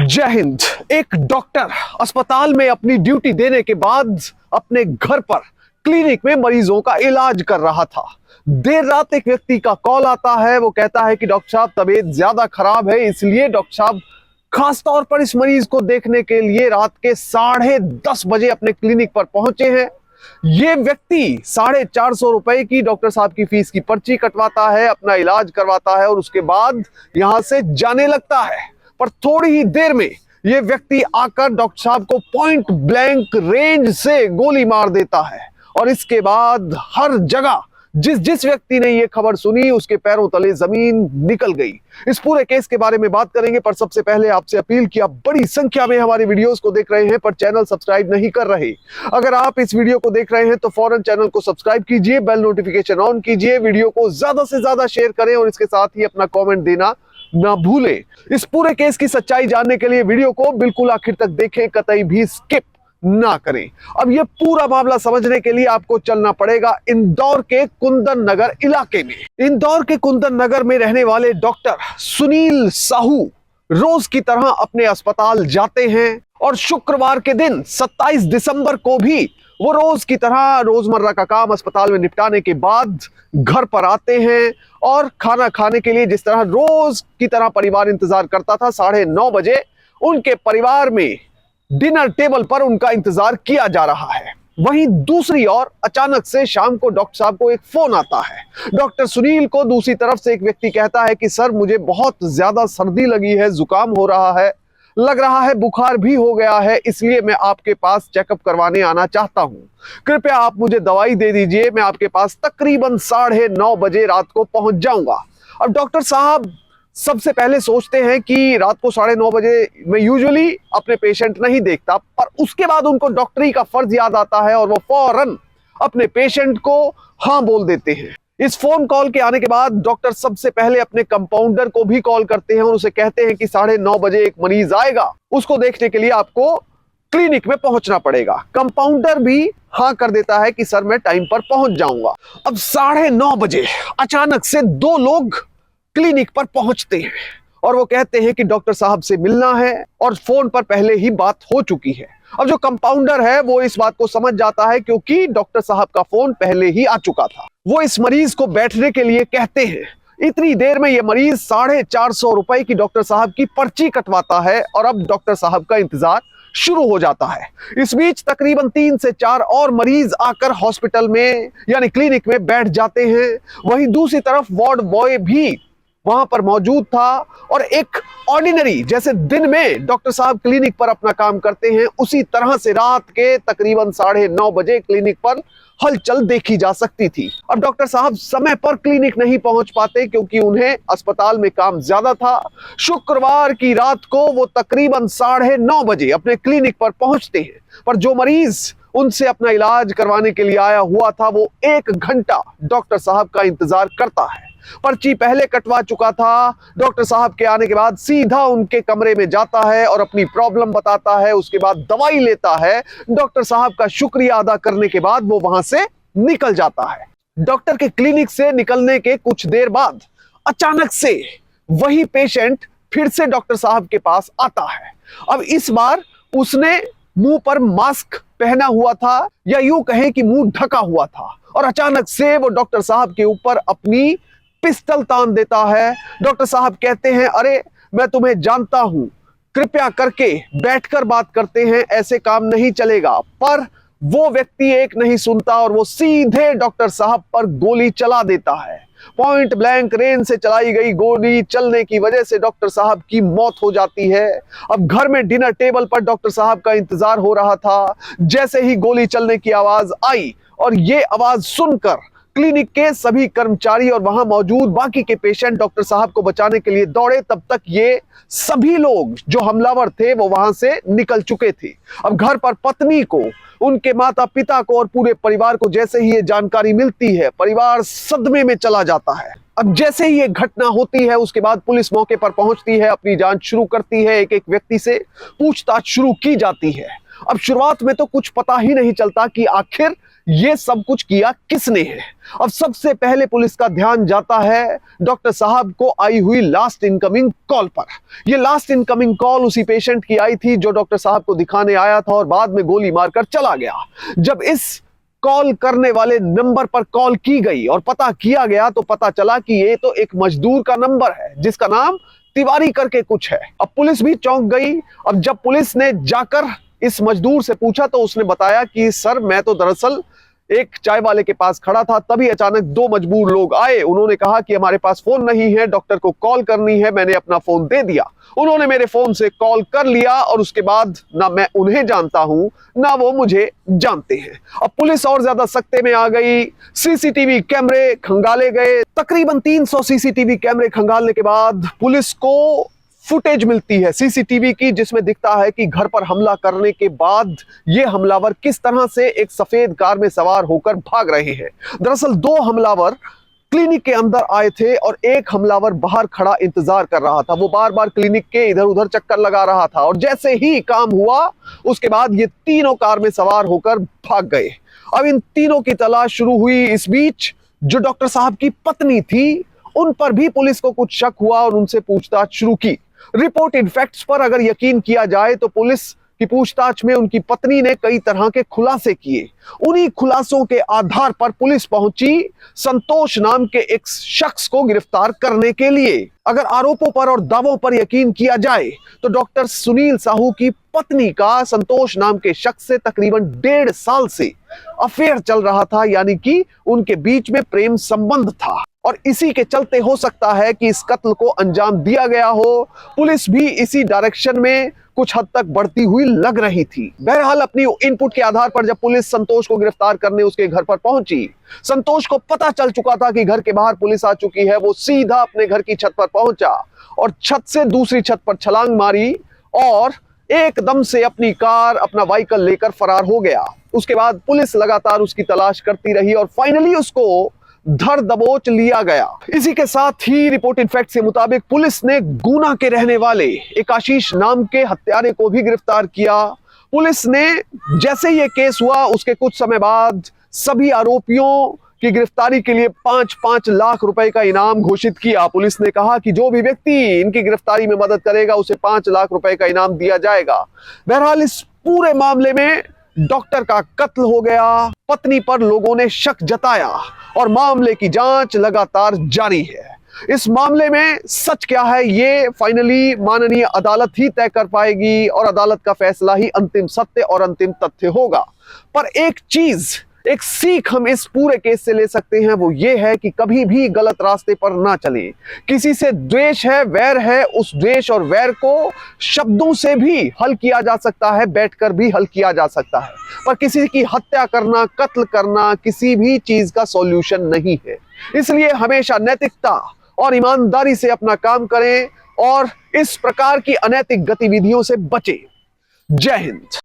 जय हिंद। एक डॉक्टर अस्पताल में अपनी ड्यूटी देने के बाद अपने घर पर क्लिनिक में मरीजों का इलाज कर रहा था। देर रात एक व्यक्ति का कॉल आता है। वो कहता है कि डॉक्टर साहब तबीयत ज्यादा खराब है, इसलिए डॉक्टर साहब खास तौर पर इस मरीज को देखने के लिए रात के 10:30 बजे अपने क्लिनिक पर पहुंचे हैं। ये व्यक्ति 450 रुपए की डॉक्टर साहब की फीस की पर्ची कटवाता है, अपना इलाज करवाता है और उसके बाद यहां से जाने लगता है। पर थोड़ी ही देर में यह व्यक्ति आकर डॉक्टर साहब को पॉइंट ब्लैंक रेंज से गोली मार देता है और इसके बाद हर जगह जिस व्यक्ति ने यह खबर सुनी उसके पैरों तले जमीन निकल गई। इस पूरे केस के बारे में बात करेंगे, पर सबसे पहले आपसे अपील कि आप बड़ी संख्या में हमारे वीडियोस को देख रहे हैं पर चैनल सब्सक्राइब नहीं कर रहे। अगर आप इस वीडियो को देख रहे हैं तो फौरन चैनल को सब्सक्राइब कीजिए, बेल नोटिफिकेशन ऑन कीजिए, वीडियो को ज्यादा से ज्यादा शेयर करें और इसके साथ ही अपना कॉमेंट देना ना भूलें। इस पूरे केस की सच्चाई जानने के लिए वीडियो को बिल्कुल आखिर तक देखें, कतई भी स्किप ना करें। अब यह पूरा मामला समझने के लिए आपको चलना पड़ेगा इंदौर के कुंदन नगर इलाके में। इंदौर के कुंदन नगर में रहने वाले डॉक्टर सुनील साहू रोज की तरह अपने अस्पताल जाते हैं और शुक्रवार के दिन 27 दिसंबर को भी वो रोज की तरह रोजमर्रा का काम अस्पताल में निपटाने के बाद घर पर आते हैं और खाना खाने के लिए जिस तरह रोज की तरह परिवार इंतजार करता था, 9:30 बजे उनके परिवार में डिनर टेबल पर उनका इंतजार किया जा रहा है। वहीं दूसरी ओर अचानक से शाम को डॉक्टर साहब को एक फोन आता है। डॉक्टर सुनील को दूसरी तरफ से एक व्यक्ति कहता है कि सर मुझे बहुत ज्यादा सर्दी लगी है, जुकाम हो रहा है, लग रहा है बुखार भी हो गया है, इसलिए मैं आपके पास चेकअप करवाने आना चाहता हूं। कृपया आप मुझे दवाई दे दीजिए, मैं आपके पास तकरीबन 9:30 बजे रात को पहुंच जाऊंगा। अब डॉक्टर साहब सबसे पहले सोचते हैं कि रात को 9:30 बजे मैं यूजुअली अपने पेशेंट नहीं देखता, पर उसके बाद उनको डॉक्टरी का फर्ज याद आता है और वो फौरन अपने पेशेंट को हाँ बोल देते हैं। इस फोन कॉल के आने के बाद डॉक्टर सबसे पहले अपने कंपाउंडर को भी कॉल करते हैं और उसे कहते हैं कि 9:30 बजे एक मरीज आएगा, उसको देखने के लिए आपको क्लिनिक में पहुंचना पड़ेगा। कंपाउंडर भी हाँ कर देता है कि सर मैं टाइम पर पहुंच जाऊंगा। अब 9:30 बजे अचानक से 2 लोग क्लिनिक पर पहुंचते हैं और वो कहते हैं कि डॉक्टर साहब से मिलना है और फोन पर पहले ही बात हो चुकी है। अब जो कंपाउंडर है वो इस बात को समझ जाता है क्योंकि डॉक्टर साहब का फोन पहले ही आ चुका था। वो इस मरीज को बैठने के लिए कहते हैं। इतनी देर में ये मरीज 450 रुपए की डॉक्टर साहब की पर्ची कटवाता है और अब डॉक्टर साहब का इंतजार शुरू हो जाता है। इस बीच तकरीबन 3 से 4 और मरीज आकर हॉस्पिटल में यानी क्लिनिक में बैठ जाते हैं। वहीं दूसरी तरफ वार्ड बॉय भी वहां पर मौजूद था और एक ऑर्डिनरी जैसे दिन में डॉक्टर साहब क्लिनिक पर अपना काम करते हैं उसी तरह से रात के तकरीबन 9:30 बजे क्लिनिक पर हलचल देखी जा सकती थी। अब डॉक्टर साहब समय पर क्लिनिक नहीं पहुंच पाते क्योंकि उन्हें अस्पताल में काम ज्यादा था। शुक्रवार की रात को वो तकरीबन 9:30 बजे अपने क्लिनिक पर पहुंचते हैं, पर जो मरीज उनसे अपना इलाज करवाने के लिए आया हुआ था वो 1 घंटा डॉक्टर साहब का इंतजार करता है। पर्ची पहले कटवा चुका था। डॉक्टर साहब के आने के बाद सीधा उनके कमरे में जाता है और अपनी प्रॉब्लम बताता है, उसके बाद दवाई लेता है। डॉक्टर साहब का शुक्रिया अदा करने के बाद वो वहां से निकल जाता है। डॉक्टर के क्लिनिक से निकलने के कुछ देर बाद अचानक से वही पेशेंट फिर से डॉक्टर साहब के पास आता है। अब इस बार उसने मुंह पर मास्क पहना हुआ था या यूं कहें कि मुंह ढका हुआ था और अचानक से वो डॉक्टर साहब के ऊपर अपनी पिस्टल तान देता है। डॉक्टर साहब कहते हैं, अरे मैं तुम्हें जानता हूं, कृपया करके बैठकर बात करते हैं, ऐसे काम नहीं चलेगा। पर वो व्यक्ति एक नहीं सुनता और वो सीधे डॉक्टर साहब पर गोली चला देता है। पॉइंट ब्लैंक रेंज से चलाई गई गोली चलने की वजह से डॉक्टर साहब की मौत हो जाती है। अब घर में डिनर टेबल पर डॉक्टर साहब का इंतजार हो रहा था। जैसे ही गोली चलने की आवाज आई और ये आवाज सुनकर क्लिनिक के सभी कर्मचारी और वहां मौजूद बाकी के पेशेंट डॉक्टर साहब को बचाने के लिए दौड़े, तब तक ये सभी लोग जो हमलावर थे वो वहां से निकल चुके थे। अब घर पर पत्नी को, उनके माता पिता को और पूरे परिवार को जैसे ही ये जानकारी मिलती है, परिवार सदमे में चला जाता है। अब जैसे ही ये घटना होती है उसके बाद पुलिस मौके पर पहुंचती है, अपनी जांच शुरू करती है, एक एक व्यक्ति से पूछताछ शुरू की जाती है। अब शुरुआत में तो कुछ पता ही नहीं चलता कि आखिर ये सब कुछ किया किसने है। अब सबसे पहले पुलिस का ध्यान जाता है डॉक्टर साहब को आई हुई लास्ट इनकमिंग कॉल पर। यह लास्ट इनकमिंग कॉल उसी पेशेंट की आई थी जो डॉक्टर साहब को दिखाने आया था और बाद में गोली मारकर चला गया। जब इस कॉल करने वाले नंबर पर कॉल की गई और पता किया गया तो पता चला कि ये तो एक मजदूर का नंबर है जिसका नाम तिवारी करके कुछ है। अब पुलिस भी चौंक गई। अब जब पुलिस ने जाकर इस मजदूर से पूछा तो उसने बताया कि सर मैं तो दरअसल एक चाय वाले के पास खड़ा था, तभी अचानक दो मजबूर लोग आए। उन्होंने कहा कि हमारे पास फोन नहीं है, डॉक्टर को कॉल करनी है। मैंने अपना फोन दे दिया, उन्होंने मेरे फोन से कॉल कर लिया और उसके बाद ना मैं उन्हें जानता हूं ना वो मुझे जानते हैं। अब पुलिस और ज्यादा सख्ते में आ गई। सीसीटीवी कैमरे खंगाले गए। तकरीबन 300 सीसीटीवी कैमरे खंगालने के बाद पुलिस को फुटेज मिलती है सीसीटीवी की, जिसमें दिखता है कि घर पर हमला करने के बाद ये हमलावर किस तरह से एक सफेद कार में सवार होकर भाग रहे हैं। दरअसल दो हमलावर क्लिनिक के अंदर आए थे और एक हमलावर बाहर खड़ा इंतजार कर रहा था। वो बार बार क्लिनिक के इधर उधर चक्कर लगा रहा था और जैसे ही काम हुआ उसके बाद ये तीनों कार में सवार होकर भाग गए। अब इन तीनों की तलाश शुरू हुई। इस बीच जो डॉक्टर साहब की पत्नी थी उन पर भी पुलिस को कुछ शक हुआ और उनसे पूछताछ शुरू की। रिपोर्टेड फैक्ट्स पर अगर यकीन किया जाए तो पुलिस की पूछताछ में उनकी पत्नी ने कई तरह के खुलासे किए। उन्हीं खुलासों के आधार पर पुलिस पहुंची संतोष नाम के एक शख्स को गिरफ्तार करने के लिए। अगर आरोपों पर और दावों पर यकीन किया जाए तो डॉक्टर सुनील साहू की पत्नी का संतोष नाम के शख्स से तकरीबन 1.5 साल से अफेयर चल रहा था, यानी कि उनके बीच में प्रेम संबंध था और इसी के चलते हो सकता है कि इस कत्ल को अंजाम दिया गया हो। पुलिस भी इसी डायरेक्शन में कुछ हद तक बढ़ती हुई लग रही थी। बहरहाल अपनी इनपुट के आधार पर जब पुलिस संतोष को गिरफ्तार करने उसके घर पर पहुंची, संतोष को पता चल चुका था कि घर के बाहर पुलिस आ चुकी है। वो सीधा अपने घर की छत पर पहुंचा और छत से दूसरी छत पर छलांग मारी और एकदम से अपनी कार, अपना व्हीकल लेकर फरार हो गया। उसके बाद पुलिस लगातार उसकी तलाश करती रही और फाइनली उसको धर दबोच लिया गया। इसी के साथ ही रिपोर्टेड फैक्ट के मुताबिक पुलिस ने गुना के रहने वाले एक आशीष नाम के हत्यारे को भी गिरफ्तार किया। पुलिस ने जैसे ये केस हुआ उसके कुछ समय बाद सभी आरोपियों की गिरफ्तारी के लिए 5-5 लाख रुपए का इनाम घोषित किया। पुलिस ने कहा कि जो भी व्यक्ति इनकी गिरफ्तारी में मदद करेगा उसे 5 लाख रुपए का इनाम दिया जाएगा। बहरहाल इस पूरे मामले में डॉक्टर का कत्ल हो गया। पत्नी पर लोगों ने शक जताया और मामले की जांच लगातार जारी है। इस मामले में सच क्या है ये फाइनली माननीय अदालत ही तय कर पाएगी और अदालत का फैसला ही अंतिम सत्य और अंतिम तथ्य होगा। पर एक चीज, एक सीख हम इस पूरे केस से ले सकते हैं, वो ये है कि कभी भी गलत रास्ते पर ना चलें। किसी से द्वेष है, वैर है, उस द्वेष और वैर को शब्दों से भी हल किया जा सकता है, बैठकर भी हल किया जा सकता है, पर किसी की हत्या करना, कत्ल करना किसी भी चीज का सॉल्यूशन नहीं है। इसलिए हमेशा नैतिकता और ईमानदारी से अपना काम करें और इस प्रकार की अनैतिक गतिविधियों से बचें। जय हिंद।